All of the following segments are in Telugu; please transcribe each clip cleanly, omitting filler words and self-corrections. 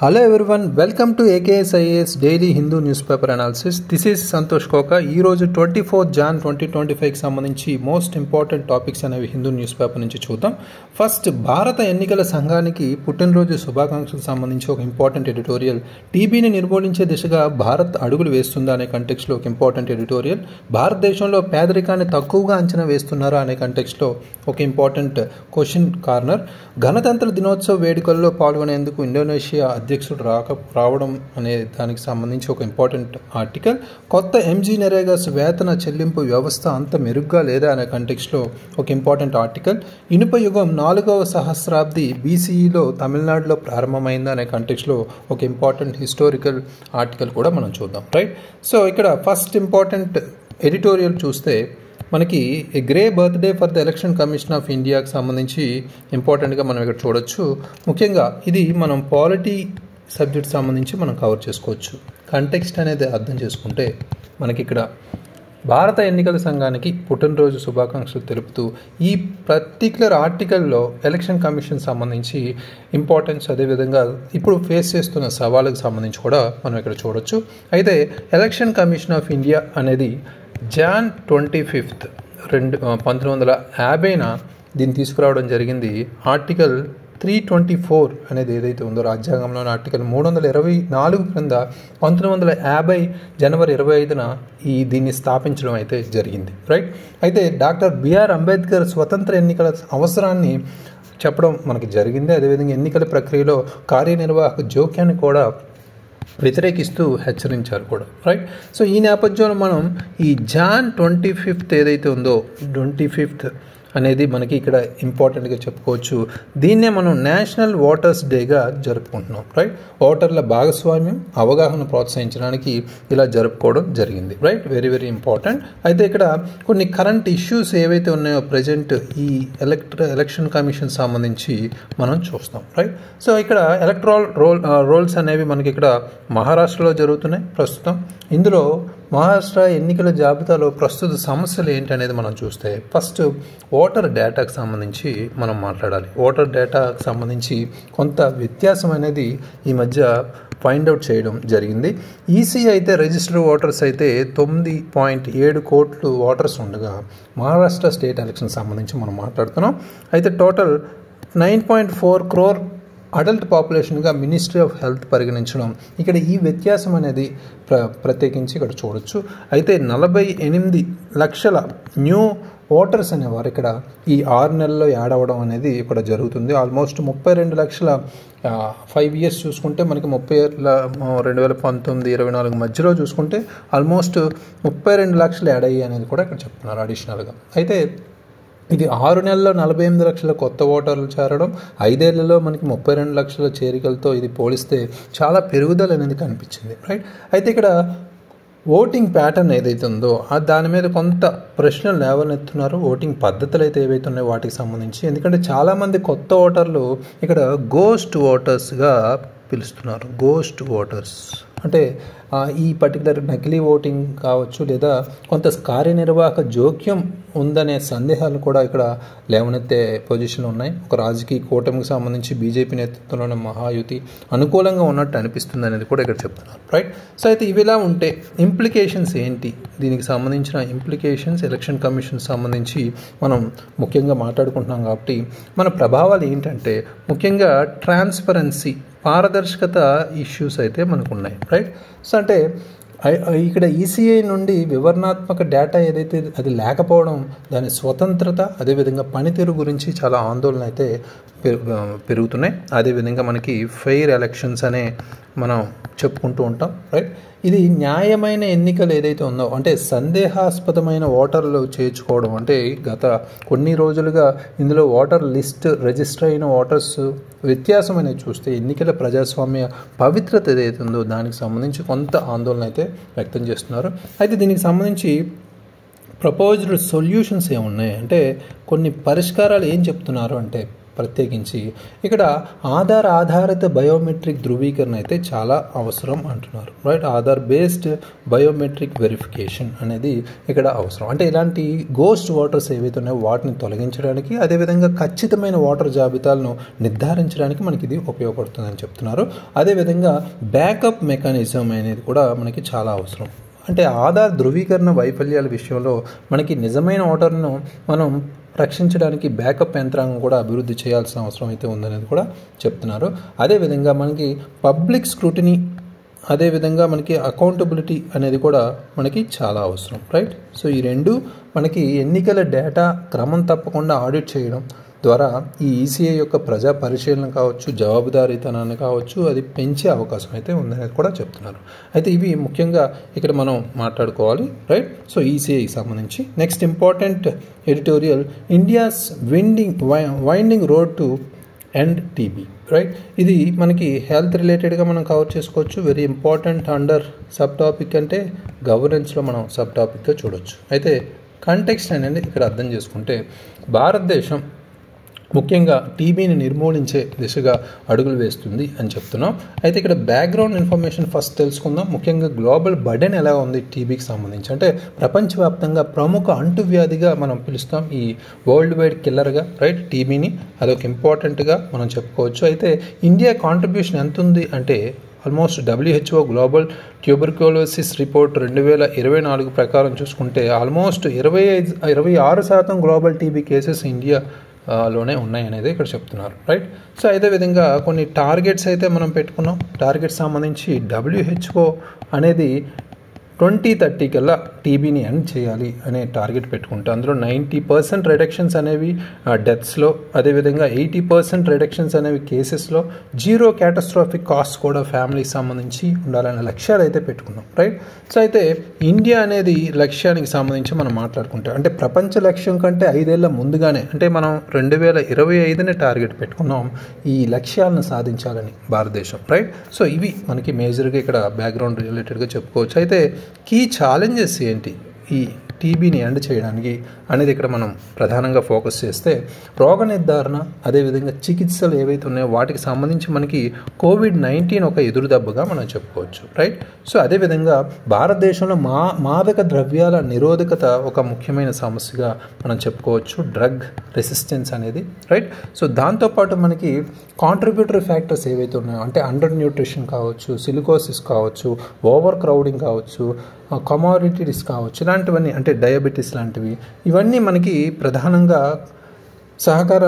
Hello everyone, welcome to AKS IAS daily Hindu news paper analysis. This is Santosh కోక. ఈరోజు 24 జాన్ 2025కి సంబంధించి మోస్ట్ ఇంపార్టెంట్ టాపిక్స్ అనేవి హిందూ న్యూస్ పేపర్ నుంచి చూద్దాం. ఫస్ట్, భారత ఎన్నికల సంఘానికి పుట్టినరోజు శుభాకాంక్షలకు సంబంధించి ఒక ఇంపార్టెంట్ ఎడిటోరియల్. టీబీని నిర్మూలించే దిశగా భారత్ అడుగులు వేస్తుందా అనే కంటెక్స్లో ఒక ఇంపార్టెంట్ ఎడిటోరియల్. భారతదేశంలో పేదరికాన్ని తక్కువగా అంచనా వేస్తున్నారా అనే కంటెక్స్లో ఒక ఇంపార్టెంట్ క్వశ్చన్ కార్నర్. గణతంత్ర దినోత్సవ వేడుకల్లో పాల్గొనేందుకు ఇండోనేషియా అధ్యక్షుడు రావడం అనే దానికి సంబంధించి ఒక ఇంపార్టెంట్ ఆర్టికల్. కొత్త ఎంజీ నరేగాస్ వేతన చెల్లింపు వ్యవస్థ అంత మెరుగ్గా లేదా అనే కంటెక్స్లో ఒక ఇంపార్టెంట్ ఆర్టికల్. ఇనుప యుగం 4వ సహస్రాబ్ది బీసీఈలో తమిళనాడులో ప్రారంభమైందా అనే కంటెక్స్లో ఒక ఇంపార్టెంట్ హిస్టారికల్ ఆర్టికల్ కూడా మనం చూద్దాం. రైట్, సో ఇక్కడ ఫస్ట్ ఇంపార్టెంట్ ఎడిటోరియల్ చూస్తే మనకి a grey birthday for the election commission of ఇండియాకి సంబంధించి ఇంపార్టెంట్గా మనం ఇక్కడ చూడొచ్చు. ముఖ్యంగా ఇది మనం పాలిటీ సబ్జెక్ట్ సంబంధించి మనం కవర్ చేసుకోవచ్చు. కంటెక్స్ట్ అనేది అర్థం చేసుకుంటే మనకి ఇక్కడ భారత ఎన్నికల సంఘానికి పుట్టినరోజు శుభాకాంక్షలు తెలుపుతూ ఈ పర్టిక్యులర్ ఆర్టికల్లో ఎలక్షన్ కమిషన్ సంబంధించి ఇంపార్టెన్స్, అదేవిధంగా ఇప్పుడు ఫేస్ చేస్తున్న సవాళ్ళకు సంబంధించి కూడా మనం ఇక్కడ చూడొచ్చు. అయితే ఎలక్షన్ కమిషన్ ఆఫ్ ఇండియా అనేది జాన్ 25 1950న దీన్ని తీసుకురావడం జరిగింది. ఆర్టికల్ 324 అనేది ఏదైతే ఉందో రాజ్యాంగంలోని ఆర్టికల్ 324 క్రింద 1950 జనవరి 25న దీన్ని స్థాపించడం అయితే జరిగింది. రైట్, అయితే డాక్టర్ బిఆర్ అంబేద్కర్ స్వతంత్ర ఎన్నికల అవసరాన్ని చెప్పడం మనకి జరిగింది. అదేవిధంగా ఎన్నికల ప్రక్రియలో కార్యనిర్వాహక జోక్యాన్ని కూడా వ్యతిరేకిస్తూ హెచ్చరించారు కూడా. రైట్, సో ఈ నేపథ్యంలో మనం ఈ జాన్ 25 ఏదైతే ఉందో 25 అనేది మనకి ఇక్కడ ఇంపార్టెంట్గా చెప్పుకోవచ్చు. దీన్నే మనం నేషనల్ ఓటర్స్ డేగా జరుపుకుంటున్నాం. రైట్, ఓటర్ల భాగస్వామ్యం, అవగాహన ప్రోత్సహించడానికి ఇలా జరుపుకోవడం జరిగింది. Right, very very important. అయితే ఇక్కడ కొన్ని కరెంట్ ఇష్యూస్ ఏవైతే ఉన్నాయో ప్రజెంట్ ఈ ఎలక్షన్ కమిషన్ సంబంధించి మనం చూస్తాం. రైట్, సో ఇక్కడ ఎలక్ట్రల్ రోల్స్ అనేవి మనకి ఇక్కడ మహారాష్ట్రలో జరుగుతున్నాయి ప్రస్తుతం. ఇందులో మహారాష్ట్ర ఎన్నికల జాబితాలో ప్రస్తుత సమస్యలు ఏంటి అనేది మనం చూస్తే ఫస్ట్ ఓటర్ డేటాకు సంబంధించి మనం మాట్లాడాలి. ఓటర్ డేటాకు సంబంధించి కొంత వ్యత్యాసం అనేది ఈ మధ్య ఫైండ్ అవుట్ చేయడం జరిగింది. ఈసీ అయితే రిజిస్టర్డ్ ఓటర్స్ అయితే 9.7 కోట్లు ఓటర్స్ ఉండగా మహారాష్ట్ర స్టేట్ ఎలక్షన్ సంబంధించి మనం మాట్లాడుతున్నాం. అయితే టోటల్ 9.4 crore అడల్ట్ పాపులేషన్గా మినిస్ట్రీ ఆఫ్ హెల్త్ పరిగణించడం, ఇక్కడ ఈ వ్యత్యాసం అనేది ప్రత్యేకించి ఇక్కడ చూడొచ్చు. అయితే 48 లక్షల న్యూ ఓటర్స్ అనేవారు ఇక్కడ ఈ 6 నెలల్లో యాడ్ అవ్వడం అనేది ఇక్కడ జరుగుతుంది. ఆల్మోస్ట్ 32 లక్షల 5 years చూసుకుంటే మనకి 2019-24 మధ్యలో చూసుకుంటే ఆల్మోస్ట్ 32 లక్షలు యాడ్ అయ్యాయి అనేది కూడా ఇక్కడ చెప్తున్నారు అడిషనల్గా. అయితే ఇది 6 నెలల్లో 48 లక్షల కొత్త ఓటర్లు చేరడం, 5 ఏళ్లలో మనకి 32 లక్షల చేరికలతో ఇది పోలిస్తే చాలా పెరుగుదల అనేది కనిపించింది. రైట్, అయితే ఇక్కడ ఓటింగ్ ప్యాటర్న్ ఏదైతే ఉందో దాని మీద కొంత ప్రశ్నలు లేవనెత్తున్నారు. ఓటింగ్ పద్ధతులు అయితే ఏవైతే ఉన్నాయో వాటికి సంబంధించి, ఎందుకంటే చాలామంది కొత్త ఓటర్లు ఇక్కడ గోస్ట్ ఓటర్స్గా పిలుస్తున్నారు. గోస్ట్ ఓటర్స్ అంటే ఈ పర్టికులర్ నకిలీ ఓటింగ్ కావచ్చు, లేదా కొంత కార్యనిర్వాహక జోక్యం ఉందనే సందేహాలు కూడా ఇక్కడ లేవనెత్తే పొజిషన్లు ఉన్నాయి. ఒక రాజకీయ కూటమికి సంబంధించి బీజేపీ నేతృత్వంలోని మహాయుతి అనుకూలంగా ఉన్నట్టు అనిపిస్తుంది అనేది కూడా ఇక్కడ చెప్తున్నారు. రైట్, సో అయితే ఇవిలా ఉంటే ఇంప్లికేషన్స్ ఏంటి, దీనికి సంబంధించిన ఇంప్లికేషన్స్ ఎలక్షన్ కమిషన్ సంబంధించి మనం ముఖ్యంగా మాట్లాడుకుంటున్నాం కాబట్టి మన ప్రభావాలు ఏంటంటే ముఖ్యంగా ట్రాన్స్పరెన్సీ, పారదర్శకత ఇష్యూస్ అయితే మనకు ఉన్నాయి. రైట్, సో అంటే ఇక్కడ ఈసీఐ నుండి వివరణాత్మక డేటా ఏదైతే అది లేకపోవడం, దాని స్వతంత్రత, అదేవిధంగా పనితీరు గురించి చాలా ఆందోళన అయితే పెరుగుతున్నాయి. అదేవిధంగా మనకి ఫెయిర్ ఎలక్షన్స్ అనే మనం చెప్పుకుంటూ ఉంటాం. రైట్, ఇది న్యాయమైన ఎన్నికలు ఏదైతే ఉందో అంటే సందేహాస్పదమైన ఓటర్లు చేర్చుకోవడం, అంటే గత కొన్ని రోజులుగా ఇందులో ఓటర్ లిస్ట్ రిజిస్టర్ అయిన ఓటర్స్ వ్యత్యాసం అనేది చూస్తే ఎన్నికల ప్రజాస్వామ్య పవిత్రత ఏదైతే ఉందో దానికి సంబంధించి కొంత ఆందోళన అయితే వ్యక్తం చేస్తున్నారు. అయితే దీనికి సంబంధించి ప్రపోజ్డ్ సొల్యూషన్స్ ఏమున్నాయి అంటే కొన్ని పరిష్కారాలు ఏం చెప్తున్నారు అంటే ప్రత్యేకించి ఇక్కడ ఆధారిత బయోమెట్రిక్ ధృవీకరణ అయితే చాలా అవసరం అంటున్నారు, right. Aadhaar based biometric verification అనేది ఇక్కడ అవసరం. అంటే ఇలాంటి గోస్ట్ ఓటర్స్ ఏవైతే ఉన్నాయో వాటిని తొలగించడానికి, అదేవిధంగా ఖచ్చితమైన ఓటర్ జాబితాలను నిర్ధారించడానికి మనకి ఇది ఉపయోగపడుతుందని చెప్తున్నారు. అదేవిధంగా బ్యాకప్ మెకానిజం అనేది కూడా మనకి చాలా అవసరం. అంటే ఆధార్ ధృవీకరణ వైఫల్యాల విషయంలో మనకి నిజమైన ఓటర్ను మనం రక్షించడానికి బ్యాకప్ యంత్రాంగం కూడా అభివృద్ధి చేయాల్సిన అవసరం అయితే ఉందనేది కూడా చెప్తున్నారు. అదేవిధంగా మనకి పబ్లిక్ స్క్రూటినీ, అదేవిధంగా మనకి అకౌంటబిలిటీ అనేది కూడా మనకి చాలా అవసరం, రైట్. సో ఈ రెండు మనకి ఎన్నికల డేటా క్రమం తప్పకుండా ఆడిట్ చేయడం ద్వారా ఈ ఈసీఐ యొక్క ప్రజా పరిశీలన కావచ్చు, జవాబుదారీతనాన్ని కావచ్చు, అది పెంచే అవకాశం అయితే ఉందనేది కూడా చెప్తున్నారు. అయితే ఇవి ముఖ్యంగా ఇక్కడ మనం మాట్లాడుకోవాలి, రైట్. సో ఈసీఐకి సంబంధించి next important editorial, India's winding road to end TB, right. ఇది మనకి హెల్త్ రిలేటెడ్గా మనం కవర్ చేసుకోవచ్చు. Very important under sub topic అంటే గవర్నెన్స్లో మనం సబ్ టాపిక్గా చూడొచ్చు. అయితే కాంటెక్స్ట్ అనేది ఇక్కడ అర్థం చేసుకుంటే భారతదేశం ముఖ్యంగా టీబీని నిర్మూలించే దిశగా అడుగులు వేస్తుంది అని చెప్తున్నాం. అయితే ఇక్కడ బ్యాక్గ్రౌండ్ ఇన్ఫర్మేషన్ ఫస్ట్ తెలుసుకుందాం. ముఖ్యంగా గ్లోబల్ బర్డెన్ ఎలా ఉంది టీబీకి సంబంధించి అంటే ప్రపంచవ్యాప్తంగా ప్రముఖ అంటువ్యాధిగా మనం పిలుస్తాం ఈ వరల్డ్ వైడ్ కిల్లర్గా, రైట్, టీబీని. అదొక ఇంపార్టెంట్గా మనం చెప్పుకోవచ్చు. అయితే ఇండియా కాంట్రిబ్యూషన్ ఎంత ఉంది అంటే almost WHO global tuberculosis report 2024 ప్రకారం చూసుకుంటే almost 26% global TB cases India లోనే ఉన్నాయి అనేది ఇక్కడ చెప్తున్నారు, రైట్. సో అదే విధంగా కొన్ని టార్గెట్స్ అయితే మనం పెట్టుకున్నాం. టార్గెట్స్ సంబంధించి WHO అనేది 2030 కల్లా టీబీని ఎండ్ చేయాలి అనే టార్గెట్ పెట్టుకుంటే అందులో 90% రిడక్షన్స్ అనేవి డెత్స్లో, అదేవిధంగా 80% రిడక్షన్స్ అనేవి కేసెస్లో, జీరో క్యాటస్ట్రాఫిక్ కాస్ట్ కూడా ఫ్యామిలీకి సంబంధించి ఉండాలనే లక్ష్యాలు అయితే పెట్టుకున్నాం, రైట్. సో అయితే ఇండియా అనేది లక్ష్యానికి సంబంధించి మనం మాట్లాడుకుంటే అంటే ప్రపంచ లక్ష్యం కంటే 5 ఏళ్ల ముందుగానే అంటే మనం 2025నే టార్గెట్ పెట్టుకున్నాం ఈ లక్ష్యాలను సాధించాలని భారతదేశం, రైట్. సో ఇవి మనకి మేజర్గా ఇక్కడ బ్యాక్గ్రౌండ్ రిలేటెడ్గా చెప్పుకోవచ్చు. అయితే కీ ఛాలెంజెస్ ఏంటి ఈ టీబీని ఎండ్ చేయడానికి అనేది ఇక్కడ మనం ప్రధానంగా ఫోకస్ చేస్తే రోగ నిర్ధారణ, అదేవిధంగా చికిత్సలు ఏవైతే ఉన్నాయో వాటికి సంబంధించి మనకి COVID-19 ఒక ఎదురుదెబ్బగా మనం చెప్పుకోవచ్చు, రైట్. సో అదేవిధంగా భారతదేశంలో మాదక ద్రవ్యాల నిరోధకత ఒక ముఖ్యమైన సమస్యగా మనం చెప్పుకోవచ్చు, డ్రగ్ రెసిస్టెన్స్ అనేది, రైట్. సో దాంతోపాటు మనకి కాంట్రిబ్యూటరీ ఫ్యాక్టర్స్ ఏవైతే ఉన్నాయో అంటే అండర్ న్యూట్రిషన్ కావచ్చు, సిలికోసిస్ కావచ్చు, ఓవర్ క్రౌడింగ్ కావచ్చు, కమాడిటీస్ కావచ్చు, ఇలాంటివన్నీ అంటే డయాబెటీస్ లాంటివి, ఇవన్నీ మనకి ప్రధానంగా సహకార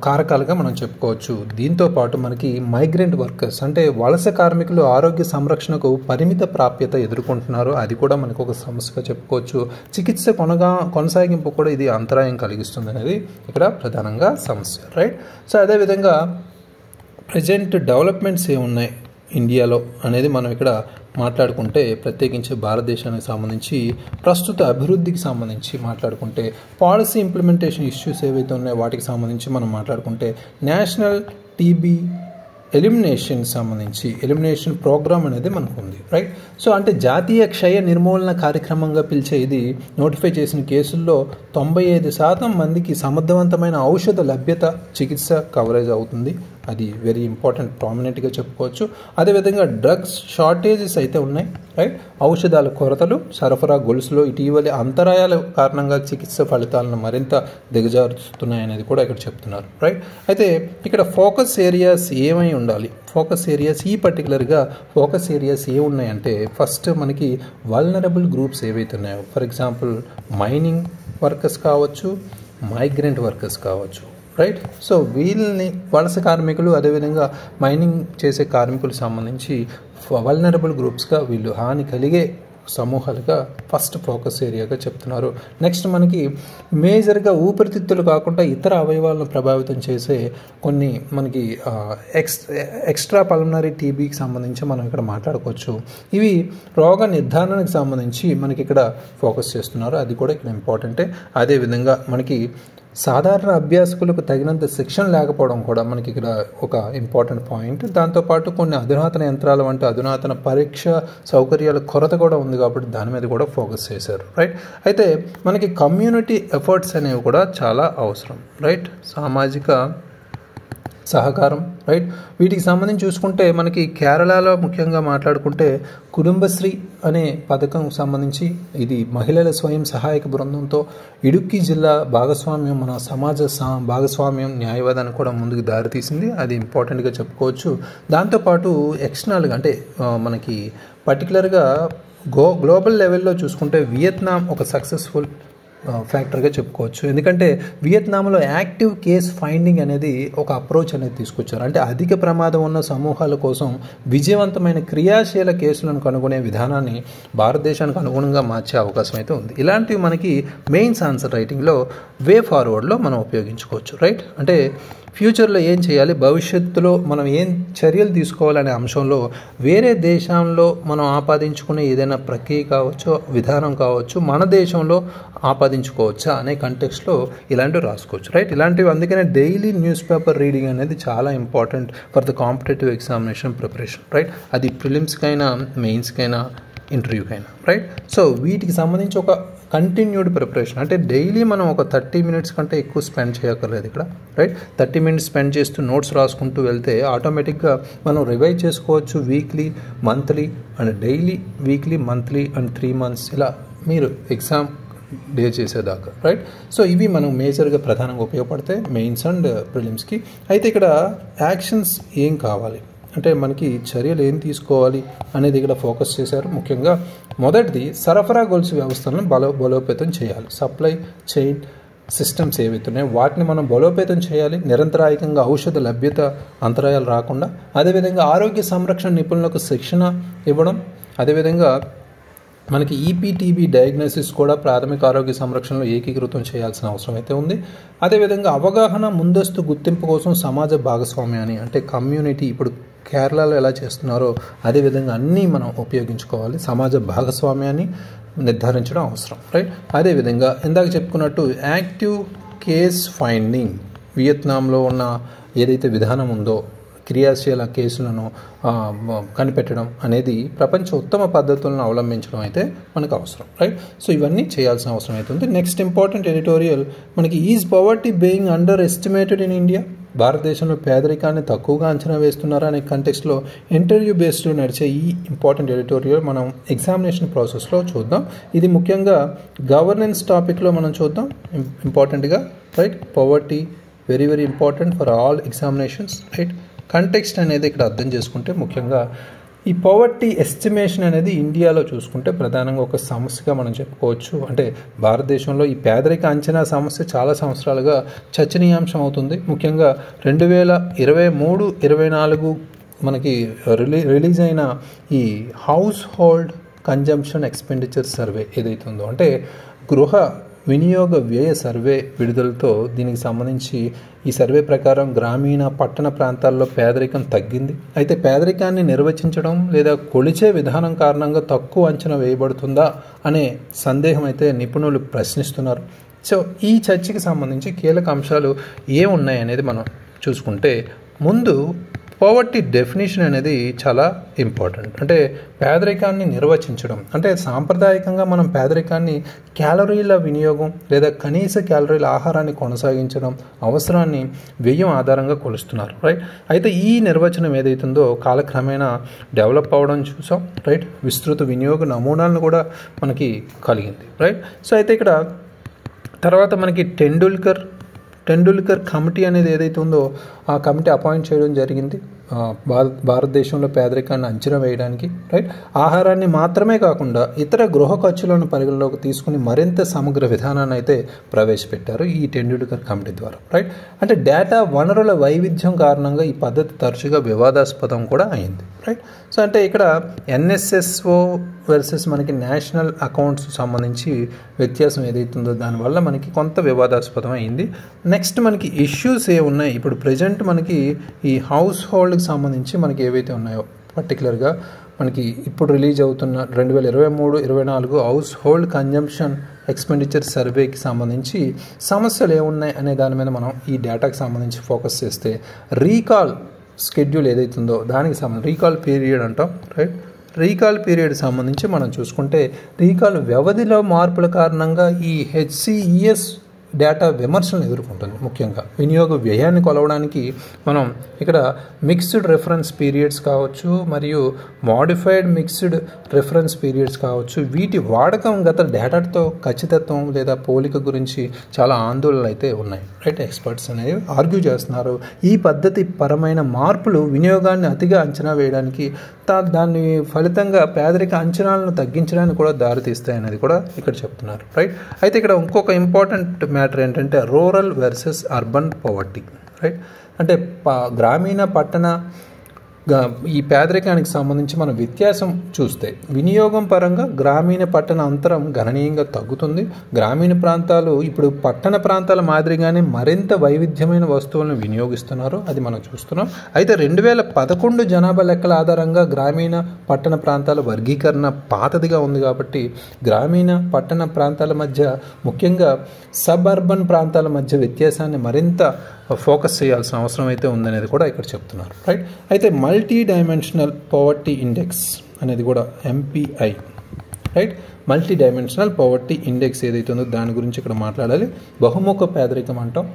కారకాలుగా మనం చెప్పుకోవచ్చు. దీంతోపాటు మనకి మైగ్రెంట్ వర్కర్స్ అంటే వలస కార్మికులు ఆరోగ్య సంరక్షణకు పరిమిత ప్రాప్యత ఎదుర్కొంటున్నారు, అది కూడా మనకు ఒక సమస్యగా చెప్పుకోవచ్చు. చికిత్స కొనసాగింపు కూడా ఇది అంతరాయం కలిగిస్తుంది అనేది ఇక్కడ ప్రధానంగా సమస్య, రైట్. సో అదేవిధంగా ప్రజెంట్ డెవలప్మెంట్స్ ఏమున్నాయి ఇండియాలో అనేది మనం ఇక్కడ మాట్లాడుకుంటే ప్రత్యేకించి భారతదేశానికి సంబంధించి ప్రస్తుత అభివృద్ధికి సంబంధించి మాట్లాడుకుంటే పాలసీ ఇంప్లిమెంటేషన్ ఇష్యూస్ ఏవైతే ఉన్నాయో వాటికి సంబంధించి మనం మాట్లాడుకుంటే నేషనల్ టీబీ ఎలిమినేషన్ ప్రోగ్రామ్ అనేది మనకు ఉంది, రైట్. సో అంటే జాతీయ క్షయ నిర్మూలన కార్యక్రమంగా పిలిచే ఇది నోటిఫై చేసిన కేసుల్లో 95% మందికి సమర్థవంతమైన ఔషధ లభ్యత, చికిత్స కవరేజ్ అవుతుంది. అది వెరీ ఇంపార్టెంట్, ప్రామినెంట్గా చెప్పుకోవచ్చు. అదేవిధంగా డ్రగ్స్ షార్టేజెస్ అయితే ఉన్నాయి, రైట్. ఔషధాల కొరతలు, సరఫరా గొలుసులో ఇటీవలి అంతరాయాల కారణంగా చికిత్స ఫలితాలను మరింత దిగజారుస్తున్నాయనేది కూడా ఇక్కడ చెప్తున్నారు, రైట్. అయితే ఇక్కడ ఫోకస్ ఏరియాస్ ఏమై ఉండాలి, ఫోకస్ ఏరియాస్ ఈ పర్టికులర్గా ఫోకస్ ఏరియాస్ ఏమున్నాయంటే ఫస్ట్ మనకి వల్నరబుల్ గ్రూప్స్ ఏవైతే ఉన్నాయో, ఫర్ ఎగ్జాంపుల్ మైనింగ్ వర్కర్స్ కావచ్చు, మైగ్రెంట్ వర్కర్స్ కావచ్చు, రైట్. సో వీళ్ళని వలస కార్మికులు, అదేవిధంగా మైనింగ్ చేసే కార్మికులకు సంబంధించి వల్నరబుల్ గ్రూప్స్గా వీళ్ళు హాని కలిగే సమూహాలుగా ఫస్ట్ ఫోకస్ ఏరియాగా చెప్తున్నారు. నెక్స్ట్ మనకి మేజర్గా ఊపిరితిత్తులు కాకుండా ఇతర అవయవాలను ప్రభావితం చేసే కొన్ని మనకి ఎక్స్ట్రా పల్మనరీ టీబీకి సంబంధించి మనం ఇక్కడ మాట్లాడుకోవచ్చు. ఇవి రోగ నిర్ధారణకు సంబంధించి మనకి ఇక్కడ ఫోకస్ చేస్తున్నారు, అది కూడా ఇక్కడ ఇంపార్టెంటే. అదేవిధంగా మనకి సాధారణ అభ్యాసకులకు తగినంత శిక్షణ లేకపోవడం కూడా మనకి ఇక్కడ ఒక ఇంపార్టెంట్ పాయింట్. దాంతోపాటు కొన్ని అధునాతన యంత్రాలు వంటి అధునాతన పరీక్ష సౌకర్యాల కొరత కూడా ఉంది కాబట్టి దాని మీద కూడా ఫోకస్ చేశారు, రైట్. అయితే మనకి కమ్యూనిటీ ఎఫర్ట్స్ అనేవి కూడా చాలా అవసరం, రైట్. సామాజిక సహకారం, రైట్. వీటికి సంబంధించి చూసుకుంటే మనకి కేరళలో ముఖ్యంగా మాట్లాడుకుంటే కుటుంబశ్రీ అనే పథకం సంబంధించి ఇది మహిళల స్వయం సహాయక బృందంతో ఇడుక్కి జిల్లా భాగస్వామ్యం, మన సమాజ భాగస్వామ్యం న్యాయవాదాన్ని కూడా ముందుకు దారితీసింది. అది ఇంపార్టెంట్గా చెప్పుకోవచ్చు. దాంతోపాటు ఎక్స్టర్నల్గా అంటే మనకి పర్టికులర్గా గ్లోబల్ లెవెల్లో చూసుకుంటే వియత్నాం ఒక సక్సెస్ఫుల్ ఫ్యాక్టర్గా చెప్పుకోవచ్చు. ఎందుకంటే వియత్నాంలో యాక్టివ్ కేస్ ఫైండింగ్ అనేది ఒక అప్రోచ్ అనేది తీసుకొచ్చారు. అంటే అధిక ప్రమాదం ఉన్న సమూహాల కోసం విజయవంతమైన క్రియాశీల కేసులను కనుగొనే విధానాన్ని భారతదేశానికి అనుగుణంగా మార్చే అవకాశం అయితే ఉంది. ఇలాంటివి మనకి మెయిన్స్ ఆన్సర్ రైటింగ్లో వే ఫార్వర్డ్లో మనం ఉపయోగించుకోవచ్చు, రైట్. అంటే ఫ్యూచర్లో ఏం చేయాలి, భవిష్యత్తులో మనం ఏం చర్యలు తీసుకోవాలనే అంశంలో వేరే దేశంలో మనం ఆపాదించుకునే ఏదైనా ప్రక్రియ కావచ్చు, విధానం కావచ్చు, మన దేశంలో ఆపాదించుకోవచ్చా అనే కంటెక్స్ట్లో ఇలాంటివి రాసుకోవచ్చు, రైట్. ఇలాంటివి అందుకనే డైలీ న్యూస్ పేపర్ రీడింగ్ అనేది చాలా important for the competitive examination preparation, right. అది ప్రిలిమ్స్కైనా మెయిన్స్కైనా ఇంటర్వ్యూకైనా, రైట్. సో వీటికి సంబంధించి ఒక కంటిన్యూడ్ ప్రిపరేషన్ అంటే డైలీ మనం ఒక 30 minutes కంటే ఎక్కువ స్పెండ్ చేయక్కర్లేదు ఇక్కడ, రైట్. 30 minutes స్పెండ్ చేస్తూ నోట్స్ రాసుకుంటూ వెళ్తే ఆటోమేటిక్గా మనం రివైజ్ చేసుకోవచ్చు weekly, monthly and daily, weekly, monthly and 3 months ఇలా మీరు ఎగ్జామ్ డే చేసేదాకా, రైట్. సో ఇవి మనం మేజర్గా ప్రధానంగా ఉపయోగపడతాయి మెయిన్స్ అండ్ ప్రిలిమ్స్కి. అయితే ఇక్కడ యాక్షన్స్ ఏం కావాలి అంటే మనకి చర్యలు ఏం తీసుకోవాలి అనేది ఇక్కడ ఫోకస్ చేశారు. ముఖ్యంగా మొదటిది సరఫరా గొలుసు వ్యవస్థలను బలోపేతం చేయాలి. సప్లై చైన్ సిస్టమ్స్ ఏవైతున్నాయో వాటిని మనం బలోపేతం చేయాలి. నిరంతరాయకంగా ఔషధ లభ్యత అంతరాయాలు రాకుండా, అదేవిధంగా ఆరోగ్య సంరక్షణ నిపుణులకు శిక్షణ ఇవ్వడం, అదేవిధంగా మనకి ఈపీటీబీ డయాగ్నోసిస్ కూడా ప్రాథమిక ఆరోగ్య సంరక్షణలో ఏకీకృతం చేయాల్సిన అవసరం అయితే ఉంది. అదేవిధంగా అవగాహన, ముందస్తు గుర్తింపు కోసం సమాజ భాగస్వామ్యాన్ని అంటే కమ్యూనిటీ ఇప్పుడు కేరళలో ఎలా చేస్తున్నారో అదేవిధంగా అన్నీ మనం ఉపయోగించుకోవాలి. సమాజ భాగస్వామ్యాన్ని నిర్ధారించడం అవసరం, రైట్. అదేవిధంగా ఇందాక చెప్పుకున్నట్టు యాక్టివ్ కేస్ ఫైండింగ్, వియత్నాంలో ఉన్న ఏదైతే విధానం ఉందో క్రియాశీల కేసులను కనిపెట్టడం అనేది ప్రపంచ ఉత్తమ పద్ధతులను అవలంబించడం అయితే మనకు అవసరం, రైట్. సో ఇవన్నీ చేయాల్సిన అవసరం అవుతుంది. నెక్స్ట్ ఇంపార్టెంట్ ఎడిటోరియల్ మనకి is poverty being under estimated in India, భారతదేశంలో పేదరికాన్ని తక్కువగా అంచనా వేస్తున్నారా అనే కంటెక్స్లో ఇంటర్వ్యూ బేస్డ్లో నడిచే ఈ ఇంపార్టెంట్ ఎడిటోరియల్ మనం ఎగ్జామినేషన్ ప్రాసెస్లో చూద్దాం. ఇది ముఖ్యంగా గవర్నెన్స్ టాపిక్లో మనం చూద్దాం ఇంపార్టెంట్గా, right. Poverty very very important for all examinations, right. Context అనేది ఇక్కడ అర్థం చేసుకుంటే ముఖ్యంగా ఈ పవర్టీ ఎస్టిమేషన్ అనేది ఇండియాలో చూసుకుంటే ప్రధానంగా ఒక సమస్యగా మనం చెప్పుకోవచ్చు. అంటే భారతదేశంలో ఈ పేదరిక అంచనా సమస్య చాలా సంవత్సరాలుగా చర్చనీయాంశం అవుతుంది. ముఖ్యంగా 2023-24 మనకి రిలీజ్ అయిన ఈ house hold consumption expenditure survey ఏదైతే ఉందో అంటే గృహ వినియోగ వ్యయ సర్వే విడుదలతో దీనికి సంబంధించి ఈ సర్వే ప్రకారం గ్రామీణ పట్టణ ప్రాంతాల్లో పేదరికం తగ్గింది. అయితే పేదరికాన్ని నిర్వచించడం లేదా కొలిచే విధానం కారణంగా తక్కువ అంచనా వేయబడుతుందా అనే సందేహం అయితే నిపుణులు ప్రశ్నిస్తున్నారు. సో ఈ చర్చకి సంబంధించి కీలక అంశాలు ఏమున్నాయి అనేది మనం చూసుకుంటే ముందు పవర్టీ డెఫినేషన్ అనేది చాలా ఇంపార్టెంట్. అంటే పేదరికాన్ని నిర్వచించడం అంటే సాంప్రదాయకంగా మనం పేదరికాన్ని క్యాలరీల వినియోగం లేదా కనీస క్యాలరీల ఆహారాన్ని కొనసాగించడం అవసరాన్ని వ్యయం ఆధారంగా కొలుస్తున్నారు, రైట్. అయితే ఈ నిర్వచనం ఏదైతుందో కాలక్రమేణా డెవలప్ అవ్వడం చూసాం, రైట్. విస్తృత వినియోగ నమూనాలను కూడా మనకి కలిగింది, రైట్. సో అయితే ఇక్కడ తర్వాత మనకి టెండూల్కర్ కమిటీ అనేది ఏదైతే ఉందో ఆ కమిటీ అపాయింట్ చేయడం జరిగింది భారతదేశంలో పేదరికాన్ని అంచనా వేయడానికి, రైట్. ఆహారాన్ని మాత్రమే కాకుండా ఇతర గృహ ఖర్చులను పరిగణలోకి తీసుకుని మరింత సమగ్ర విధానాన్ని అయితే ప్రవేశపెట్టారు ఈ టెండూల్కర్ కమిటీ ద్వారా, రైట్. అంటే డేటా వనరుల వైవిధ్యం కారణంగా ఈ పద్ధతి తరచుగా వివాదాస్పదం కూడా అయింది, రైట్. సో అంటే ఇక్కడ NSSO వర్సెస్ మనకి నేషనల్ అకౌంట్స్ సంబంధించి వ్యత్యాసం ఏదైతుందో దానివల్ల మనకి కొంత వివాదాస్పదం అయింది. నెక్స్ట్ మనకి ఇష్యూస్ ఉన్నాయి ఇప్పుడు ప్రజెంట్ మనకి ఈ హౌస్ హోల్డ్కి సంబంధించి మనకి ఏవైతే ఉన్నాయో పర్టికులర్గా మనకి ఇప్పుడు రిలీజ్ అవుతున్న 2023-24 హౌస్ హోల్డ్ కన్జంప్షన్ ఎక్స్పెండిచర్ సర్వేకి సంబంధించి సమస్యలు ఏమున్నాయి అనే దాని మీద మనం ఈ డేటాకి సంబంధించి ఫోకస్ చేస్తే రీకాల్ షెడ్యూల్ ఏదైతుందో దానికి సంబంధించి రీకాల్ పీరియడ్ అంటాం, రైట్. రీకాల్ పీరియడ్ సంబంధించి మనం చూసుకుంటే రీకాల్ వ్యవధిలో మార్పుల కారణంగా ఈ హెచ్సిఈఎస్ డేటా విమర్శలను ఎదుర్కొంటుంది. ముఖ్యంగా వినియోగ వ్యయాన్ని కొలవడానికి మనం ఇక్కడ మిక్స్డ్ రెఫరెన్స్ పీరియడ్స్ కావచ్చు మరియు మోడిఫైడ్ మిక్స్డ్ రెఫరెన్స్ పీరియడ్స్ కావచ్చు, వీటి వాడకం గత డేటాతో ఖచ్చితత్వం లేదా పోలిక గురించి చాలా ఆందోళనలు అయితే ఉన్నాయి, రైట్. ఎక్స్పర్ట్స్ అనేవి ఆర్గ్యూ చేస్తున్నారు. ఈ పద్ధతి పరమైన మార్పులు వినియోగాన్ని అతిగా అంచనా వేయడానికి దాని ఫలితంగా పేదరిక అంచనాలను తగ్గించడానికి కూడా దారితీస్తాయి అనేది కూడా ఇక్కడ చెప్తున్నారు, రైట్. అయితే ఇక్కడ ఇంకొక ఇంపార్టెంట్ మ్యాటర్ ఏంటంటే rural versus urban poverty, right. అంటే గ్రామీణ పట్టణ ఈ పేదరికానికి సంబంధించి మనం వ్యత్యాసం చూస్తే వినియోగం పరంగా గ్రామీణ పట్టణ అంతరం గణనీయంగా తగ్గుతుంది. గ్రామీణ ప్రాంతాలు ఇప్పుడు పట్టణ ప్రాంతాల మాదిరిగానే మరింత వైవిధ్యమైన వస్తువులను వినియోగిస్తున్నారు, అది మనం చూస్తున్నాం. అయితే 2011 జనాభా లెక్కల ఆధారంగా గ్రామీణ పట్టణ ప్రాంతాల వర్గీకరణ పాతదిగా ఉంది కాబట్టి గ్రామీణ పట్టణ ప్రాంతాల మధ్య ముఖ్యంగా సబ్ అర్బన్ ప్రాంతాల మధ్య వ్యత్యాసాన్ని మరింత ఫోకస్ చేయాల్సిన అవసరం అయితే ఉందనేది కూడా ఇక్కడ చెప్తున్నారు, రైట్. అయితే మల్టీ డైమెన్షనల్ పవర్టీ ఇండెక్స్ అనేది కూడా MPI, right. Multi dimensional poverty index ఏదైతే ఉందో దాని గురించి ఇక్కడ మాట్లాడాలి. బహుముఖ పేదరికం అంటాం.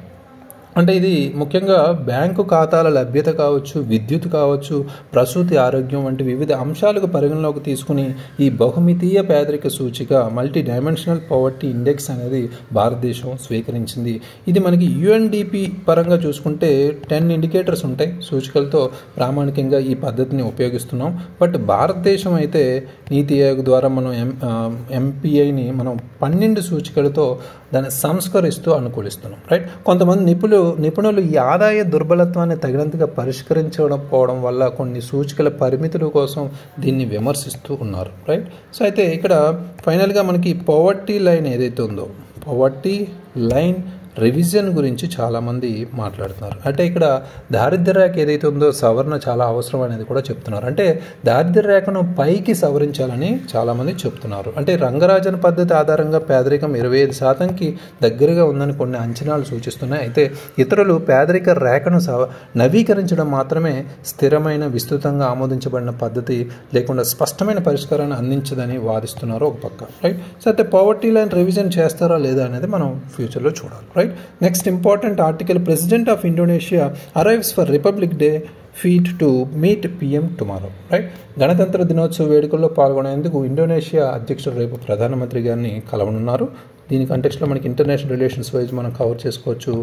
అంటే ఇది ముఖ్యంగా బ్యాంకు ఖాతాల లభ్యత కావచ్చు, విద్యుత్ కావచ్చు, ప్రసూతి ఆరోగ్యం వంటి వివిధ అంశాలకు పరిగణలోకి తీసుకుని ఈ బహుమితీయ పేదరిక సూచిక మల్టీ డైమెన్షనల్ పవర్టీ ఇండెక్స్ అనేది భారతదేశం స్వీకరించింది. ఇది మనకి UNDP పరంగా చూసుకుంటే 10 ఇండికేటర్స్ ఉంటాయి సూచికలతో ప్రామాణికంగా ఈ పద్ధతిని ఉపయోగిస్తున్నాం. బట్ భారతదేశం అయితే నీతి ఆయోగ్ ద్వారా మనం MPIని మనం 12 సూచికలతో దాన్ని సంస్కరిస్తూ అనుకూలిస్తున్నాం, రైట్. కొంతమంది నిపుణులు ఈ ఆదాయ దుర్బలత్వాన్ని తగినంతగా పరిష్కరించకపోవడం వల్ల కొన్ని సూచికల పరిమితుల కోసం దీన్ని విమర్శిస్తూ ఉన్నారు, రైట్. సో అయితే ఇక్కడ ఫైనల్గా మనకి పవర్టీ లైన్ ఏదైతే ఉందో పవర్టీ లైన్ రివిజన్ గురించి చాలామంది మాట్లాడుతున్నారు. అంటే ఇక్కడ దారిద్ర్య రేఖ ఏదైతే ఉందో సవరణ చాలా అవసరం అనేది కూడా చెప్తున్నారు. అంటే దారిద్ర్య రేఖను పైకి సవరించాలని చాలామంది చెప్తున్నారు. అంటే రంగరాజన్ పద్ధతి ఆధారంగా పేదరికం 25%కి దగ్గరగా ఉందని కొన్ని అంచనాలు సూచిస్తున్నాయి. అయితే ఇతరులు పేదరిక రేఖను నవీకరించడం మాత్రమే స్థిరమైన విస్తృతంగా ఆమోదించబడిన పద్ధతి లేకుండా స్పష్టమైన పరిష్కారాన్ని అందించదని వాదిస్తున్నారు ఒక పక్క, రైట్. సో అయితే పవర్టీ లైన్ రివిజన్ చేస్తారా లేదా అనేది మనం ఫ్యూచర్లో చూడాలి, right. Next important article president of Indonesia arrives for republic day feet to meet PM tomorrow, right. గణతంత్ర దినోత్సవ వేడుకల్లో పాల్గొనేందుకు ఇండోనేషియా అధ్యక్షుడు రేపు ప్రధానమంత్రి గారిని కలవనున్నారు. దీని కంటెక్స్ట్లో మనకి ఇంటర్నేషనల్ రిలేషన్స్ వైజ్ మనం కవర్ చేసుకోవచ్చు.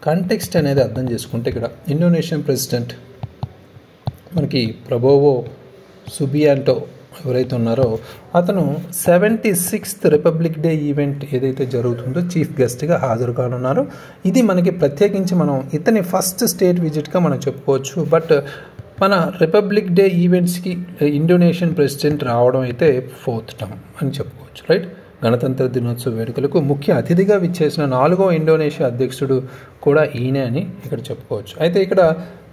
కంటెక్స్ట్ అనేది అర్థం చేసుకుంటే ఇక్కడ ఇండోనేషియన్ ప్రెసిడెంట్ మనకి ప్రబోవో సుబియాంటో ఎవరైతే ఉన్నారో అతను 76th రిపబ్లిక్ డే ఈవెంట్ ఏదైతే జరుగుతుందో చీఫ్ గెస్ట్గా హాజరు కానున్నారు. ఇది మనకి ప్రత్యేకించి మనం ఇతని ఫస్ట్ స్టేట్ విజిట్గా మనం చెప్పుకోవచ్చు. బట్ మన రిపబ్లిక్ డే ఈవెంట్స్కి ఇండోనేషియన్ ప్రెసిడెంట్ రావడం అయితే 4th టైం అని చెప్పుకోవచ్చు, రైట్. గణతంత్ర దినోత్సవ వేడుకలకు ముఖ్య అతిథిగా విచ్చేసిన 4వ ఇండోనేషియా అధ్యక్షుడు కూడా ఈయనే అని ఇక్కడ చెప్పుకోవచ్చు. అయితే ఇక్కడ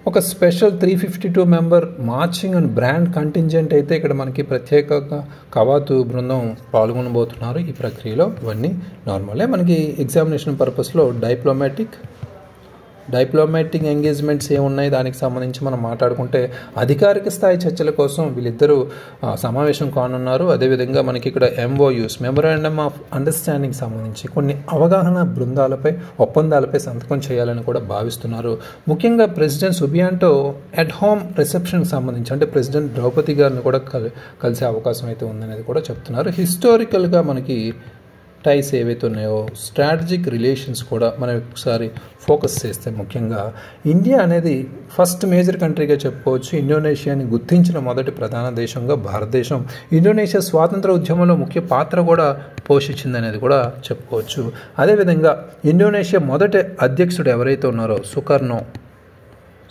ఒక special 352 member marching and brand contingent అయితే ఇక్కడ మనకి ప్రత్యేకంగా కవాతు బృందం పాల్గొనబోతున్నారు ఈ ప్రక్రియలో. ఇవన్నీ నార్మలే. మనకి ఎగ్జామినేషన్ పర్పస్లో డైప్లొమాటిక్ ఎంగేజ్మెంట్స్ ఏమున్నాయి దానికి సంబంధించి మనం మాట్లాడుకుంటే అధికారిక స్థాయి చర్చల కోసం వీళ్ళిద్దరూ సమావేశం కానున్నారు. అదేవిధంగా మనకి ఇక్కడ MOUs మెమొరాండమ్ ఆఫ్ అండర్స్టాండింగ్ సంబంధించి కొన్ని అవగాహన ఒప్పందాలపై సంతకం చేయాలని కూడా భావిస్తున్నారు. ముఖ్యంగా ప్రెసిడెంట్ సుబియాంటో అట్ హోమ్ రిసెప్షన్కి సంబంధించి అంటే ప్రెసిడెంట్ ద్రౌపది గారిని కూడా కలిసే అవకాశం అయితే ఉందనేది కూడా చెప్తున్నారు. హిస్టారికల్గా మనకి టైస్ ఏవైతే ఉన్నాయో స్ట్రాటజిక్ రిలేషన్స్ కూడా మనం ఒకసారి ఫోకస్ చేస్తే ముఖ్యంగా ఇండియా అనేది ఫస్ట్ మేజర్ కంట్రీగా చెప్పుకోవచ్చు. ఇండోనేషియాని గుర్తించిన మొదటి ప్రధాన దేశంగా భారతదేశం ఇండోనేషియా స్వాతంత్ర ఉద్యమంలో ముఖ్య పాత్ర కూడా పోషించింది అనేది కూడా చెప్పుకోవచ్చు. అదేవిధంగా ఇండోనేషియా మొదటి అధ్యక్షుడు ఎవరైతే ఉన్నారో సుకర్నో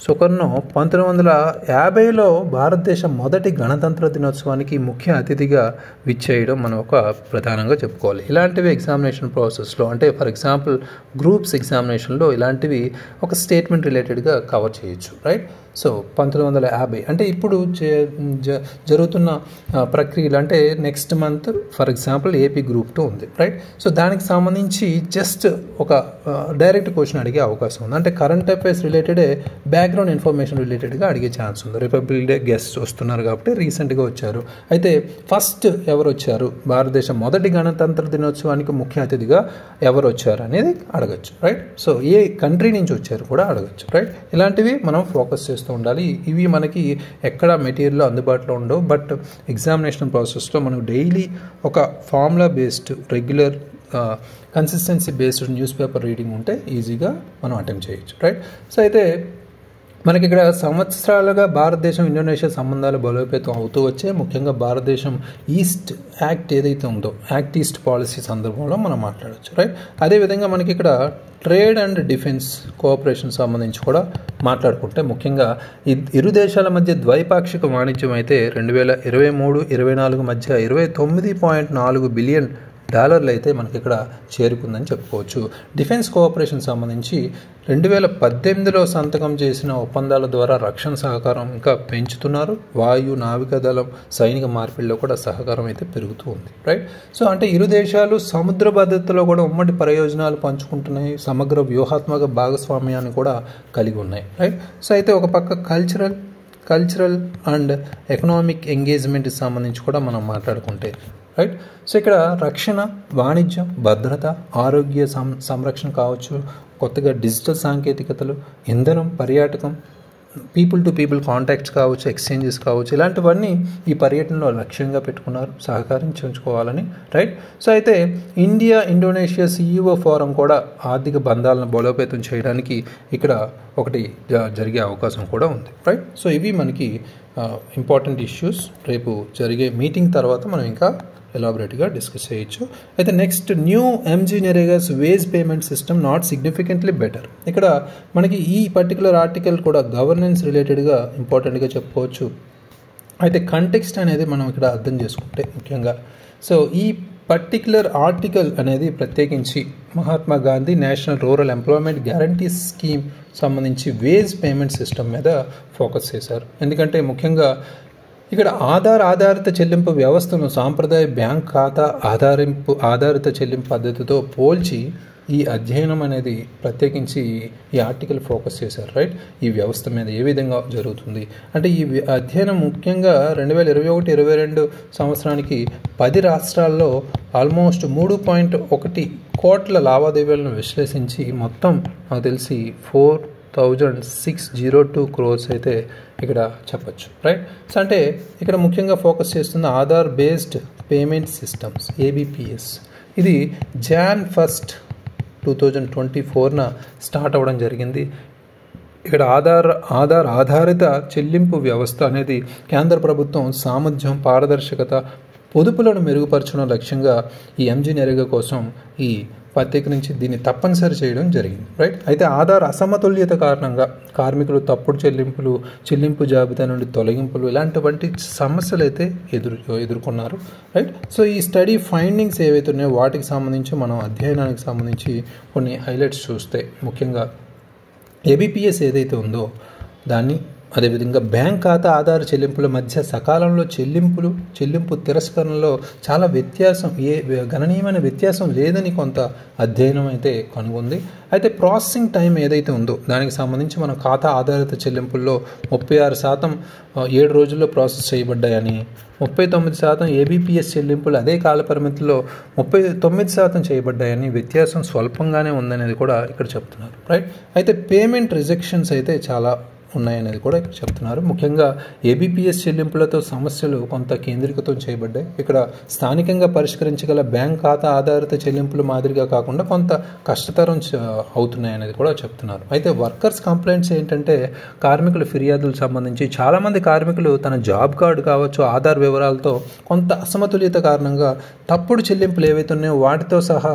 1950లో భారతదేశం మొదటి గణతంత్ర దినోత్సవానికి ముఖ్య అతిథిగా విచ్చేయడం మనం ఒక ప్రధానంగా చెప్పుకోవాలి. ఇలాంటివి ఎగ్జామినేషన్ ప్రాసెస్లో అంటే ఫర్ ఎగ్జాంపుల్ గ్రూప్స్ ఎగ్జామినేషన్లో ఇలాంటివి ఒక స్టేట్మెంట్ రిలేటెడ్గా కవర్ చేయొచ్చు, రైట్. సో 1950 అంటే ఇప్పుడు జరుగుతున్న ప్రక్రియలు అంటే next month for example AP group 2 ఉంది, రైట్. సో దానికి సంబంధించి జస్ట్ ఒక డైరెక్ట్ క్వశ్చన్ అడిగే అవకాశం ఉంది. అంటే కరెంట్ అఫైర్స్ రిలేటెడే బ్యాక్గ్రౌండ్ ఇన్ఫర్మేషన్ రిలేటెడ్గా అడిగే ఛాన్స్ ఉంది. రిపబ్లిక్ డే గెస్ట్ వస్తున్నారు కాబట్టి రీసెంట్గా వచ్చారు. అయితే ఫస్ట్ ఎవరు వచ్చారు, భారతదేశం మొదటి గణతంత్ర దినోత్సవానికి ముఖ్య అతిథిగా ఎవరు వచ్చారు అనేది అడగచ్చు, రైట్. సో ఏ కంట్రీ నుంచి వచ్చారు కూడా అడగచ్చు, రైట్. ఇలాంటివి మనం ఫోకస్ చేస్తూ ఉండాలి. ఇవి మనకి ఎక్కడ మెటీరియల్ అందుబాటులో ఉండవు, బట్ ఎగ్జామినేషన్ ప్రాసెస్లో మనం డైలీ ఒక formula based regular consistency based news paper reading ఉంటే ఈజీగా మనం అటెంప్ట్ చేయొచ్చు, రైట్. సో అయితే మనకి ఇక్కడ సంవత్సరాలుగా భారతదేశం ఇండోనేషియా సంబంధాలు బలోపేతం అవుతూ వచ్చే ముఖ్యంగా భారతదేశం ఈస్ట్ యాక్ట్ ఏదైతే ఉందో యాక్ట్ ఈస్ట్ పాలసీ సందర్భంలో మనం మాట్లాడవచ్చు, రైట్. అదేవిధంగా మనకి ఇక్కడ ట్రేడ్ అండ్ డిఫెన్స్ కోఆపరేషన్ సంబంధించి కూడా మాట్లాడుకుంటే ముఖ్యంగా ఇరు దేశాల మధ్య ద్వైపాక్షిక వాణిజ్యం అయితే 2023-24 మధ్య $29.4 బిలియన్ అయితే మనకి ఇక్కడ చేరుకుందని చెప్పుకోవచ్చు. డిఫెన్స్ కోఆపరేషన్ సంబంధించి 2018లో సంతకం చేసిన ఒప్పందాల ద్వారా రక్షణ సహకారం ఇంకా పెంచుతున్నారు. వాయు నావికాదళం సైనిక మార్పిడిలో కూడా సహకారం అయితే పెరుగుతూ ఉంది, రైట్. సో అంటే ఇరు దేశాలు సముద్ర భద్రతలో కూడా ఉమ్మడి ప్రయోజనాలు పంచుకుంటున్నాయి, సమగ్ర వ్యూహాత్మక భాగస్వామ్యాన్ని కూడా కలిగి ఉన్నాయి, రైట్. సో అయితే ఒక పక్క కల్చరల్ అండ్ ఎకనామిక్ ఎంగేజ్మెంట్కి సంబంధించి కూడా మనం మాట్లాడుకుంటే, రైట్. సో ఇక్కడ రక్షణ, వాణిజ్యం, భద్రత, ఆరోగ్య సంరక్షణ కావచ్చు, కొత్తగా డిజిటల్ సాంకేతికతలు, ఇంధనం, పర్యాటకం, పీపుల్ టు పీపుల్ కాంటాక్ట్స్ కావచ్చు, ఎక్స్చేంజెస్ కావచ్చు, ఇలాంటివన్నీ ఈ పర్యటనలో లక్ష్యంగా పెట్టుకున్నారు సహకరించుకోవాలని, రైట్. సో అయితే ఇండియా ఇండోనేషియా CEO ఫోరం కూడా ఆర్థిక బంధాలను బలోపేతం చేయడానికి ఇక్కడ ఒకటి జరిగే అవకాశం కూడా ఉంది, రైట్. సో ఇవి మనకి ఇంపార్టెంట్ ఇష్యూస్. రేపు జరిగే మీటింగ్ తర్వాత మనం ఇంకా ఎలాబరేట్గా డిస్కస్ చేయొచ్చు. అయితే next new MGNREGA's wage payment system not significantly better. ఇక్కడ మనకి ఈ పర్టికులర్ ఆర్టికల్ కూడా గవర్నెన్స్ రిలేటెడ్గా ఇంపార్టెంట్గా చెప్పుకోవచ్చు. అయితే కంటెక్స్ట్ అనేది మనం ఇక్కడ అర్థం చేసుకుంటే ముఖ్యంగా సో ఈ పర్టికులర్ ఆర్టికల్ అనేది ప్రత్యేకించి Mahatma Gandhi national rural employment guarantee scheme సంబంధించి వేజ్ పేమెంట్ సిస్టమ్ మీద ఫోకస్ చేశారు. ఎందుకంటే ముఖ్యంగా ఇక్కడ ఆధారిత చెల్లింపు వ్యవస్థను సాంప్రదాయ బ్యాంక్ ఖాతా ఆధారిత చెల్లింపు పద్ధతితో పోల్చి ఈ అధ్యయనం అనేది ప్రత్యేకించి ఈ ఆర్టికల్ ఫోకస్ చేశారు, రైట్. ఈ వ్యవస్థ మీద ఏ విధంగా జరుగుతుంది అంటే ఈ అధ్యయనం ముఖ్యంగా 2021-22 సంవత్సరానికి 10 రాష్ట్రాల్లో ఆల్మోస్ట్ 3.1 కోట్ల లావాదేవీలను విశ్లేషించి మొత్తం నాకు తెలిసి 4,602 crores అయితే ఇక్కడ చెప్పచ్చు, రైట్. సో అంటే ఇక్కడ ముఖ్యంగా ఫోకస్ చేస్తున్న Aadhaar based payment systems ABPS. ఇది Jan 1, 2024 స్టార్ట్ అవ్వడం జరిగింది. ఇక్కడ ఆధారిత చెల్లింపు వ్యవస్థ అనేది కేంద్ర ప్రభుత్వం సామర్థ్యం, పారదర్శకత, పొదుపులను మెరుగుపరచడం లక్ష్యంగా ఈ MGNREGA కోసం ఈ ప్రత్యేకించి దీన్ని తప్పనిసరి చేయడం జరిగింది, రైట్. అయితే ఆధార్ అసమతుల్యత కారణంగా కార్మికులు తప్పుడు చెల్లింపు జాబితా నుండి తొలగింపులు ఇలాంటి సమస్యలు అయితే ఎదుర్కొన్నారు, రైట్. సో ఈ స్టడీ ఫైండింగ్స్ ఏవైతే ఉన్నాయో వాటికి సంబంధించి మనం అధ్యయనానికి సంబంధించి కొన్ని హైలైట్స్ చూస్తే ముఖ్యంగా ABPS ఏదైతే ఉందో దాన్ని, అదేవిధంగా బ్యాంక్ ఖాతా ఆధార చెల్లింపుల మధ్య సకాలంలో చెల్లింపు తిరస్కరణలో చాలా గణనీయమైన వ్యత్యాసం లేదని కొంత అధ్యయనం అయితే కనుగొంది. అయితే ప్రాసెసింగ్ టైం ఏదైతే ఉందో దానికి సంబంధించి మన ఖాతా ఆధారిత చెల్లింపుల్లో 36% 7 రోజుల్లో ప్రాసెస్ చేయబడ్డాయని, 39% ABPS చెల్లింపులు అదే కాలపరిమితిలో 39% చేయబడ్డాయని, వ్యత్యాసం స్వల్పంగానే ఉందనేది కూడా ఇక్కడ చెప్తున్నారు, రైట్. అయితే పేమెంట్ రిజెక్షన్స్ అయితే చాలా ఉన్నాయనేది కూడా ఇక్కడ చెప్తున్నారు. ముఖ్యంగా ABPS చెల్లింపులతో సమస్యలు కొంత కేంద్రీకృతం చేయబడ్డాయి. ఇక్కడ స్థానికంగా పరిష్కరించగల బ్యాంక్ ఖాతా ఆధారిత చెల్లింపులు మాదిరిగా కాకుండా కొంత కష్టతరం అవుతున్నాయనేది కూడా చెప్తున్నారు. అయితే వర్కర్స్ కంప్లైంట్స్ ఏంటంటే కార్మికుల ఫిర్యాదులకు సంబంధించి చాలామంది కార్మికులు తన జాబ్ కార్డు కావచ్చు, ఆధార్ వివరాలతో కొంత అసమతుల్యత కారణంగా తప్పుడు చెల్లింపులు ఏవైతే ఉన్నాయో వాటితో సహా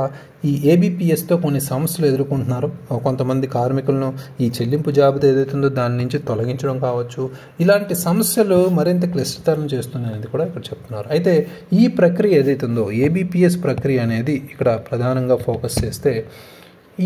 ఈ ABPSతో కొన్ని సమస్యలు ఎదుర్కొంటున్నారు. కొంతమంది కార్మికులను ఈ చెల్లింపు జాబితా ఏదైతే ఉందో దాని నుంచి తొలగించడం కావచ్చు, ఇలాంటి సమస్యలు మరింత క్లిష్టతరం చేస్తున్నాయనేది కూడా ఇక్కడ చెప్తున్నారు. అయితే ఈ ప్రక్రియ ఏదైతే ఉందో ABPS ప్రక్రియ అనేది ఇక్కడ ప్రధానంగా ఫోకస్ చేస్తే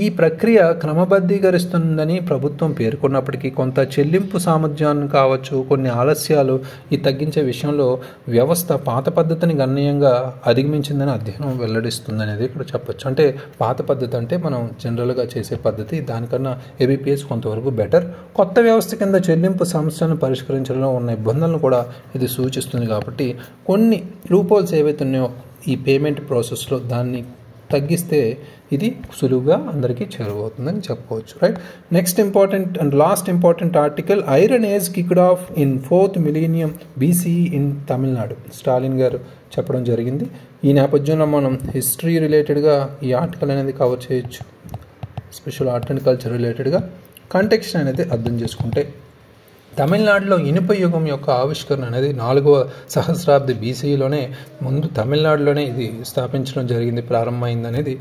ఈ ప్రక్రియ క్రమబద్ధీకరిస్తుందని ప్రభుత్వం పేర్కొన్నప్పటికీ కొంత చెల్లింపు సామర్థ్యాన్ని కావచ్చు, కొన్ని ఆలస్యాలు ఈ తగ్గించే విషయంలో వ్యవస్థ పాత పద్ధతిని గణనీయంగా అధిగమించిందని అధ్యయనం వెల్లడిస్తుంది అనేది ఇక్కడ చెప్పొచ్చు. అంటే పాత పద్ధతి అంటే మనం జనరల్గా చేసే పద్ధతి, దానికన్నా ఏబిపిఎస్ కొంతవరకు బెటర్. కొత్త వ్యవస్థ కింద చెల్లింపు సమస్యలను పరిష్కరించడంలో ఉన్న ఇబ్బందులను కూడా ఇది సూచిస్తుంది. కాబట్టి కొన్ని లూపోల్స్ ఏవైతే ఉన్నాయో ఈ పేమెంట్ ప్రాసెస్లో దాన్ని తగ్గిస్తే ఇది సులువుగా అందరికీ చేరువవుతుందని చెప్పుకోవచ్చు. Right. Next important and last important article, iron age kicked of in 4th millennium BCE in Tamil Nadu. Stalin గారు చెప్పడం జరిగింది. ఈ నేపథ్యంలో మనం హిస్టరీ రిలేటెడ్గా ఈ ఆర్టికల్ అనేది కవర్ చేయొచ్చు. స్పెషల్ ఆర్ట్ అండ్ కల్చర్ రిలేటెడ్గా కాంటెక్స్ట్ అనేది అర్థం చేసుకుంటే, తమిళనాడులో ఇనుప యుగం యొక్క ఆవిష్కరణ అనేది 4వ సహస్రాబ్ది BCEలోనే ముందు తమిళనాడులోనే ఇది స్థాపించడం జరిగింది, ప్రారంభమైంది అనేది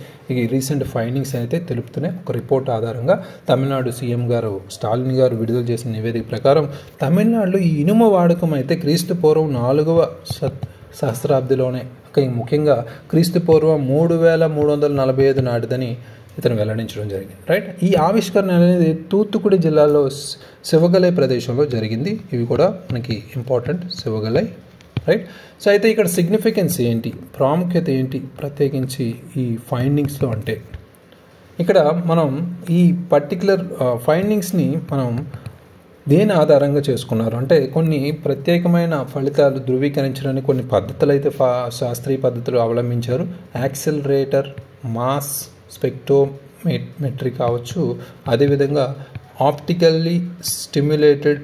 ఈ రీసెంట్ ఫైండింగ్స్ అయితే తెలుపుతున్నాయి. ఒక రిపోర్ట్ ఆధారంగా తమిళనాడు సీఎం గారు స్టాలిన్ గారు విడుదల చేసిన నివేదిక ప్రకారం తమిళనాడులో ఈ ఇనుము వాడకం అయితే క్రీస్తు పూర్వం 4వ సహస్రాబ్దిలోనే, ముఖ్యంగా క్రీస్తు పూర్వం 3345 నాటిదని ఇతను వెల్లడించడం జరిగింది. రైట్. ఈ ఆవిష్కరణ అనేది తూత్తుకుడి జిల్లాలో శివగలై ప్రదేశంలో జరిగింది. ఇవి కూడా మనకి ఇంపార్టెంట్, శివగలై. రైట్. సో అయితే ఇక్కడ సిగ్నిఫికెన్స్ ఏంటి, ప్రాముఖ్యత ఏంటి ప్రత్యేకించి ఈ ఫైండింగ్స్లో అంటే, ఇక్కడ మనం ఈ పర్టికులర్ ఫైండింగ్స్ని మనం దేని ఆధారంగా చేసుకున్నారు అంటే, కొన్ని ప్రత్యేకమైన ఫలితాలు ధృవీకరించడానికి కొన్ని పద్ధతులు అయితే శాస్త్రీయ పద్ధతులు అవలంబించారు. యాక్సిలరేటర్, మాస్ స్పెక్ట్రోమెట్రీ కావచ్చు, అదేవిధంగా ఆప్టికల్లీ స్టిమ్యులేటెడ్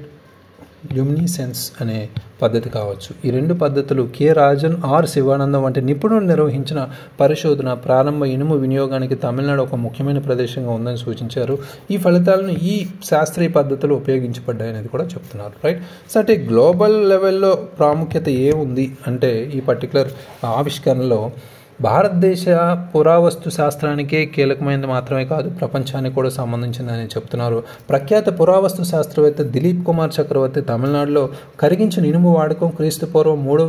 ల్యూమినిసెన్స్ అనే పద్ధతి కావచ్చు. ఈ రెండు పద్ధతులు కె రాజన్, ఆర్ శివానందం వంటి నిపుణులు నిర్వహించిన పరిశోధన ప్రారంభ ఇనుము వినియోగానికి తమిళనాడు ఒక ముఖ్యమైన ప్రదేశంగా ఉందని సూచించారు. ఈ ఫలితాలను ఈ శాస్త్రీయ పద్ధతులు ఉపయోగించబడ్డాయి అనేది కూడా చెప్తున్నారు. రైట్. సో అంటే గ్లోబల్ లెవెల్లో ప్రాముఖ్యత ఏముంది అంటే, ఈ పర్టికులర్ ఆవిష్కరణలో భారతదేశ పురావస్తు శాస్త్రానికే కీలకమైనది మాత్రమే కాదు, ప్రపంచానికి కూడా సంబంధించిందని చెప్తున్నారు. ప్రఖ్యాత పురావస్తు శాస్త్రవేత్త దిలీప్ కుమార్ చక్రవర్తి తమిళనాడులో కరిగించిన ఇనుము వాడకం క్రీస్తు పూర్వం 3వ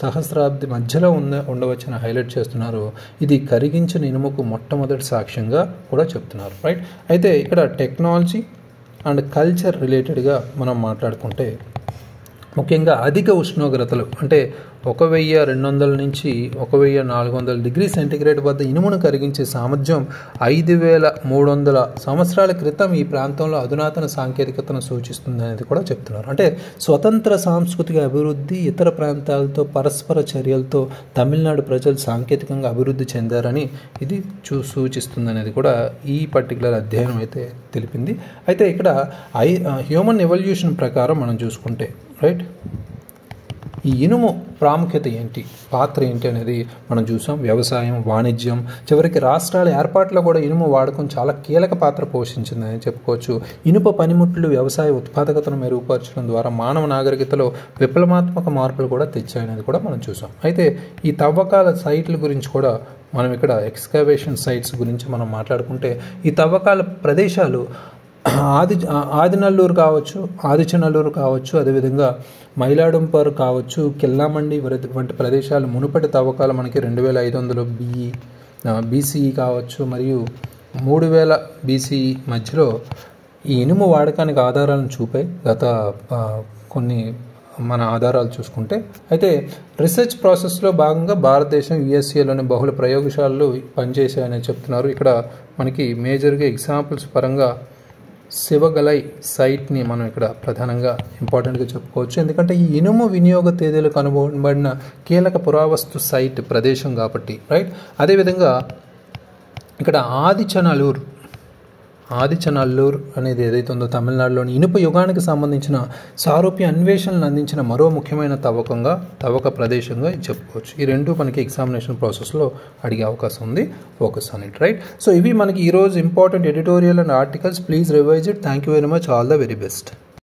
సహస్రాబ్ది మధ్యలో ఉండవచ్చని హైలైట్ చేస్తున్నారు. ఇది కరిగించిన ఇనుముకు మొట్టమొదటి సాక్ష్యంగా కూడా చెప్తున్నారు. రైట్. అయితే ఇక్కడ టెక్నాలజీ అండ్ కల్చర్ రిలేటెడ్గా మనం మాట్లాడుకుంటే, ముఖ్యంగా అధిక ఉష్ణోగ్రతలు అంటే 1200 నుంచి 1400 డిగ్రీ సెంటీగ్రేడ్ వద్ద ఇనుమును కరిగించే సామర్థ్యం 5300 సంవత్సరాల క్రితం ఈ ప్రాంతంలో అధునాతన సాంకేతికతను సూచిస్తుంది అనేది కూడా చెప్తున్నారు. అంటే స్వతంత్ర సాంస్కృతిక అభివృద్ధి, ఇతర ప్రాంతాలతో పరస్పర చర్యలతో తమిళనాడు ప్రజలు సాంకేతికంగా అభివృద్ధి చెందారని ఇది సూచిస్తుంది అనేది కూడా ఈ పర్టికులర్ అధ్యయనం అయితే తెలిపింది. అయితే ఇక్కడ హ్యూమన్ ఎవల్యూషన్ ప్రకారం మనం చూసుకుంటే, రైట్, ఈ ఇనుము ప్రాముఖ్యత ఏంటి, పాత్ర ఏంటి అనేది మనం చూసాం. వ్యవసాయం, వాణిజ్యం, చివరికి రాష్ట్రాల ఏర్పాట్లో కూడా ఇనుము వాడకం చాలా కీలక పాత్ర పోషించిందని చెప్పుకోవచ్చు. ఇనుప పనిముట్లు వ్యవసాయ ఉత్పాదకతను మెరుగుపరచడం ద్వారా మానవ నాగరికతలో విప్లవాత్మక మార్పులు కూడా తెచ్చాయనేది కూడా మనం చూసాం. అయితే ఈ తవ్వకాల సైట్ల గురించి కూడా మనం ఇక్కడ ఎక్స్కవేషన్ సైట్స్ గురించి మనం మాట్లాడుకుంటే, ఈ తవ్వకాల ప్రదేశాలు ఆదినల్లూరు కావచ్చు, ఆదిచనల్లూరు కావచ్చు, అదేవిధంగా మైలాడుంపర్ కావచ్చు, కిల్లామండి వంటి ప్రదేశాలు మునుపటి తవ్వకాలు మనకి 2500 BCE కావచ్చు మరియు 3000 BCE మధ్యలో ఈ ఇనుము వాడకానికి ఆధారాలను చూపాయి గత కొన్ని మన ఆధారాలు చూసుకుంటే. అయితే రీసెర్చ్ ప్రాసెస్లో భాగంగా భారతదేశం యుఎస్ఏలోని బహుళ ప్రయోగశాలలు పనిచేశాయని చెప్తున్నారు. ఇక్కడ మనకి మేజర్గా ఎగ్జాంపుల్స్ పరంగా శివగలై సైట్ని మనం ఇక్కడ ప్రధానంగా ఇంపార్టెంట్గా చెప్పుకోవచ్చు. ఎందుకంటే ఈ ఇనుము వినియోగ తేదీలు కనుగొనబడిన కీలక పురావస్తు సైట్ ప్రదేశం కాబట్టి. రైట్. అదేవిధంగా ఇక్కడ ఆదిచనల్లూరు అనేది ఏదైతే ఉందో తమిళనాడులోని ఇనుప యుగానికి సంబంధించిన సారూప్య అన్వేషణలు అందించిన మరో ముఖ్యమైన తవ్వక ప్రదేశంగా చెప్పుకోవచ్చు. ఈ రెండు మనకి ఎగ్జామినేషన్ ప్రాసెస్లో అడిగే అవకాశం ఉంది. Focus on it. Right. So ఇవి మనకి ఈరోజు important editorial and articles. Please revise it. Thank you very much. All the very best.